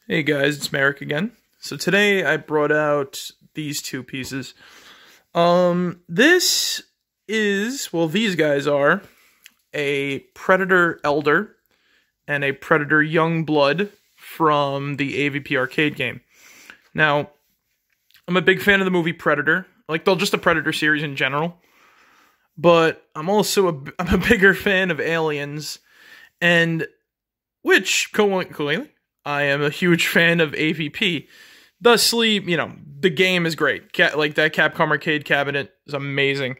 Hey guys, it's Marek again. So today I brought out these two pieces. These guys are a Predator Elder and a Predator Youngblood from the AVP arcade game. Now, I'm a big fan of the movie Predator, just the Predator series in general, but I'm a bigger fan of Aliens, and which, coincidentally, I am a huge fan of AVP. Thusly, the game is great. That Capcom arcade cabinet is amazing.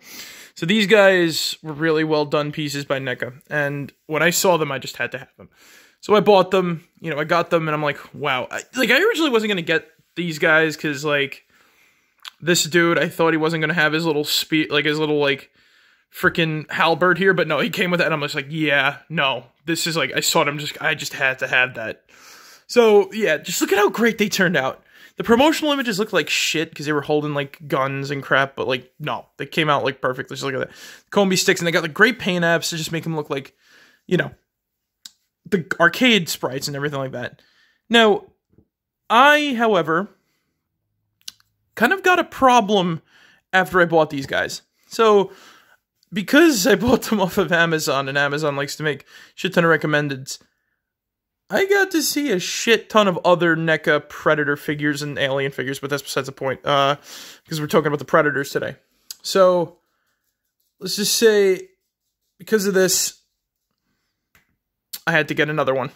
So these guys were really well done pieces by NECA. And when I saw them, I just had to have them. So I bought them, I got them, and I'm like, wow. I originally wasn't going to get these guys because, this dude, I thought he wasn't going to have his little freaking halberd here. But no, he came with it, and I'm just like, yeah, no. This is I saw them, I just had to have that. So, yeah, just look at how great they turned out. The promotional images looked like shit because they were holding, guns and crap, but, no. They came out, perfect. Just look at that. Combi sticks, and they got, great paint apps to just make them look like, the arcade sprites and everything like that. Now, I, however, kind of got a problem after I bought these guys. So, because I bought them off of Amazon, and Amazon likes to make shit ton of recommendeds, I got to see a shit ton of other NECA Predator figures and Alien figures, but that's besides the point, because we're talking about the Predators today. So, let's just say, because of this, I had to get another one.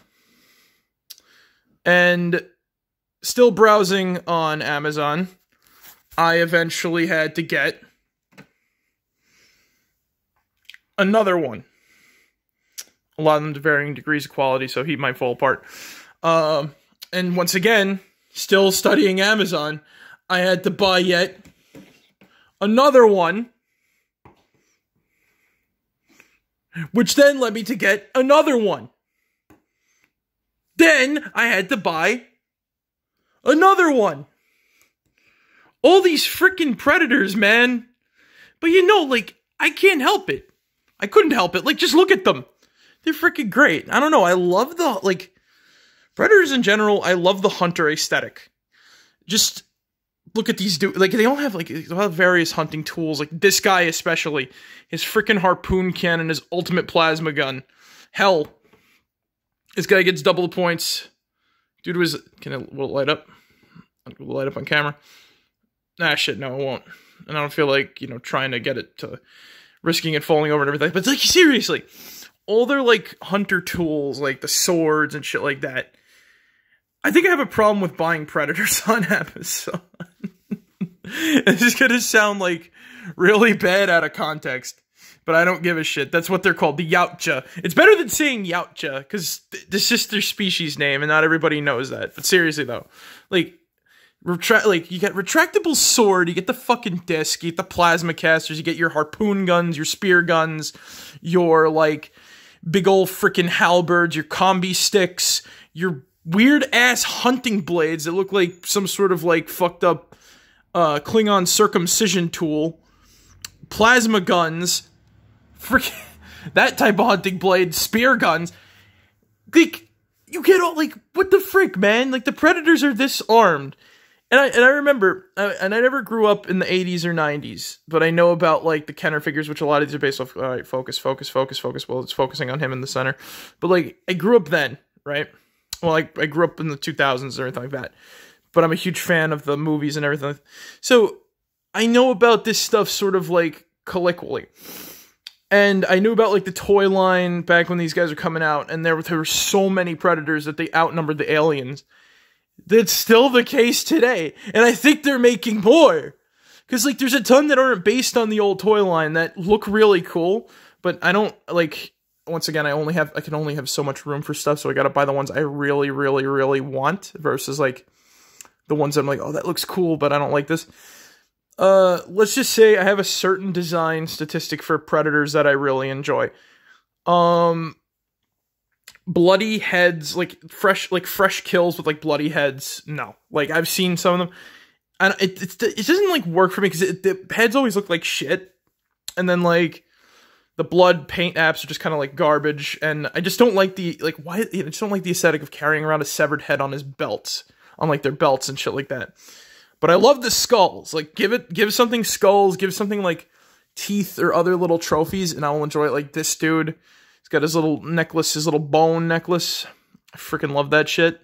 And, still browsing on Amazon, I eventually had to get another one. A lot of them to varying degrees of quality, so he might fall apart. And once again, still studying Amazon, I had to buy yet another one, which then led me to get another one. Then I had to buy another one. All these freaking Predators, man. But I can't help it. I couldn't help it. Just look at them. They're freaking great. I don't know. I love the, Predators in general, I love the hunter aesthetic. Just look at these dudes. They all have, they'll have various hunting tools. This guy especially. His freaking harpoon cannon, his ultimate plasma gun. Hell, this guy gets double the points. Dude will it light up? Will it light up on camera? Ah, shit, no, it won't. And I don't feel trying to get it to risking it falling over and everything. But, seriously. All their, hunter tools, the swords and shit like that. I think I have a problem with buying Predators on Amazon. This is gonna sound, really bad out of context. But I don't give a shit. That's what they're called, the Yautja. It's better than saying Yautja, because this is just their species name, and not everybody knows that. But seriously, though. You get retractable sword, you get the fucking disc, you get the plasma casters, you get your harpoon guns, your spear guns, your, big ol' freaking halberds, your combi sticks, your weird-ass hunting blades that look like some sort of, fucked up, Klingon circumcision tool, plasma guns, freaking, that type of hunting blade, spear guns, you get all, what the frick, man? The Predators are this armed. And I remember, and I never grew up in the 80s or 90s, but I know about, the Kenner figures, which a lot of these are based off, alright, focus, well, it's focusing on him in the center, but, I grew up then, right? Well, I grew up in the 2000s or anything like that, but I'm a huge fan of the movies and everything, so, I know about this stuff sort of, colloquially, and I knew about, the toy line back when these guys were coming out, and there were so many Predators that they outnumbered the Aliens. That's still the case today. And I think they're making more. Because, there's a ton that aren't based on the old toy line that look really cool. But I don't, once again, I can only have so much room for stuff. So I gotta buy the ones I really, really, really want. Versus, the ones I'm oh, that looks cool, but I don't like this. Let's just say I have a certain design statistic for Predators that I really enjoy. Bloody heads, fresh kills with, bloody heads, no. I've seen some of them, and it doesn't, work for me, because the heads always look like shit, and then, the The blood paint apps are just kind of like garbage, and I just don't like the why. I just don't like the aesthetic of carrying around a severed head on his belts, on like their belts and shit like that. But I love the skulls. Like give something skulls, give something like teeth or other little trophies, and I will enjoy it. Like this dude, he's got his little necklace, his little bone necklace. I freaking love that shit.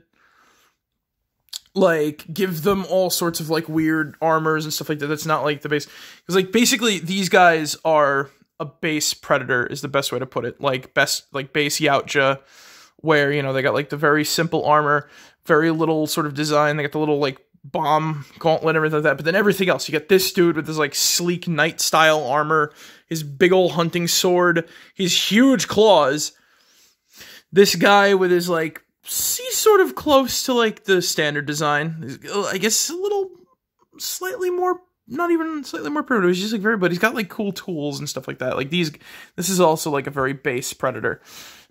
Like, give them all sorts of, like, weird armors and stuff like that. That's not, like, the base. Because, like, basically, these guys are a base predator, is the best way to put it. Like, base Yautja, where, you know, they got, like, the very simple armor, very little sort of design. They got the little, like, bomb gauntlet and everything like that. But then everything else. You got this dude with his, like, sleek knight-style armor, his big old hunting sword, his huge claws. This guy with his, like, he's sort of close to, like, the standard design. I guess a little, slightly more, not even slightly more primitive. He's just, like, but he's got, like, cool tools and stuff like that. Like, this is also, like, a very base predator.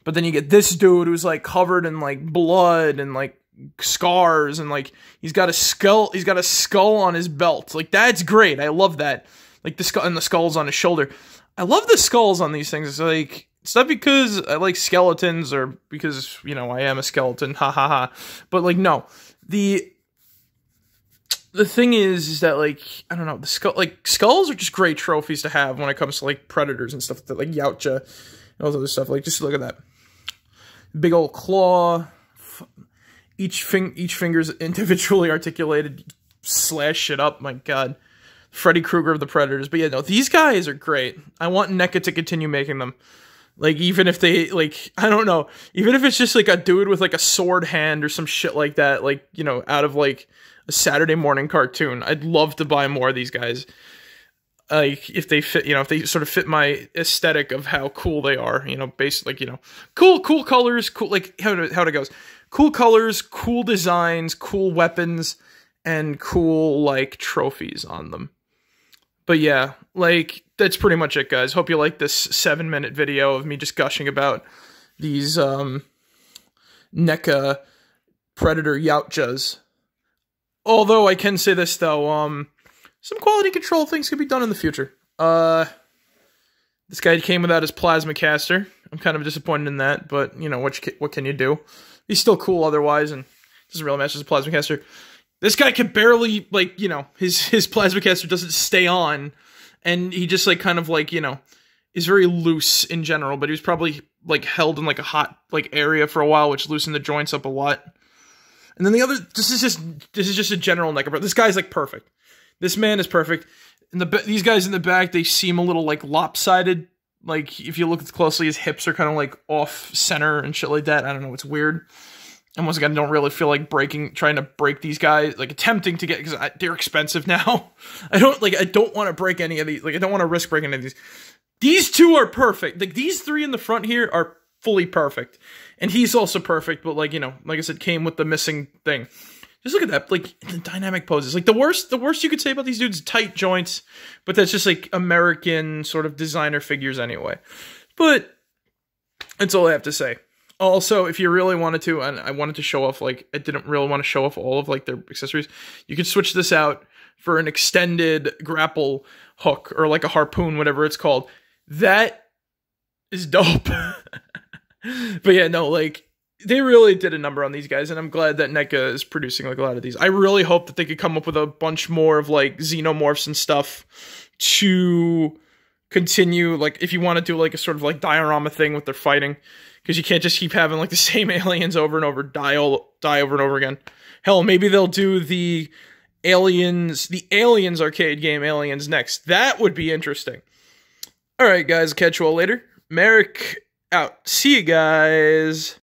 But then you get this dude who's, like, covered in, like, blood and, like, scars, and, like, he's got a skull on his belt. Like, that's great. I love that. Like, the skull's on his shoulder. I love the skulls on these things. It's, like, it's not because I like skeletons or because, you know, I am a skeleton, ha ha ha. But, like, no. The thing is that, like, I don't know, skulls are just great trophies to have when it comes to, like, predators and stuff, like Yautja and all this other stuff. Like, just look at that. Big old claw. Each finger's individually articulated. Slash shit up, my god. Freddy Krueger of the Predators. But yeah, no, these guys are great. I want NECA to continue making them. Like, even if they, like, I don't know, even if it's just, like, a dude with, like, a sword hand or some shit like that, like, you know, out of, like, a Saturday morning cartoon, I'd love to buy more of these guys. Like, if they fit, you know, if they sort of fit my aesthetic of how cool they are, you know, based, like, you know, cool colors, cool, like, how it goes. Cool colors, cool designs, cool weapons, and cool, like, trophies on them. But yeah, like, that's pretty much it, guys. Hope you like this 7-minute video of me just gushing about these, NECA Predator Yautjas. Although, I can say this, though, some quality control things could be done in the future. This guy came without his plasma caster. I'm kind of disappointed in that, but, you know, what can you do? He's still cool otherwise, and doesn't really match as a plasma caster. This guy can barely, like, you know, his plasma caster doesn't stay on, and he just, like, kind of, like, you know, is very loose in general, but he was probably, like, held in, like, a hot, like, area for a while, which loosened the joints up a lot. And then the other, this is just a general NECA, but this guy's, like, perfect. This man is perfect. And these guys in the back, they seem a little, like, lopsided. Like, if you look closely, his hips are kind of, like, off-center and shit like that. I don't know, it's weird. And once again, I don't really feel like trying to break these guys, like, attempting to get, because they're expensive now. I don't want to break any of these, like, I don't want to risk breaking any of these. These two are perfect. Like, these three in the front here are fully perfect. And he's also perfect, but, like, you know, like I said, came with the missing thing. Just look at that, like, the dynamic poses. Like, the worst you could say about these dudes, tight joints, but that's just, like, American sort of designer figures anyway. But that's all I have to say. Also, if you really wanted to, and I wanted to show off, like, I didn't really want to show off all of, like, their accessories, you could switch this out for an extended grapple hook, or, like, a harpoon, whatever it's called. That is dope. But yeah, no, like, they really did a number on these guys, and I'm glad that NECA is producing, like, a lot of these. I really hope that they could come up with a bunch more of, like, xenomorphs and stuff to continue, like, if you want to do, like, a sort of, like, diorama thing with their fighting, because you can't just keep having, like, the same aliens over and over, die over and over again. Hell, maybe they'll do the Aliens arcade game, Aliens, next. That would be interesting. Alright, guys, catch you all later. Marek out. See you guys.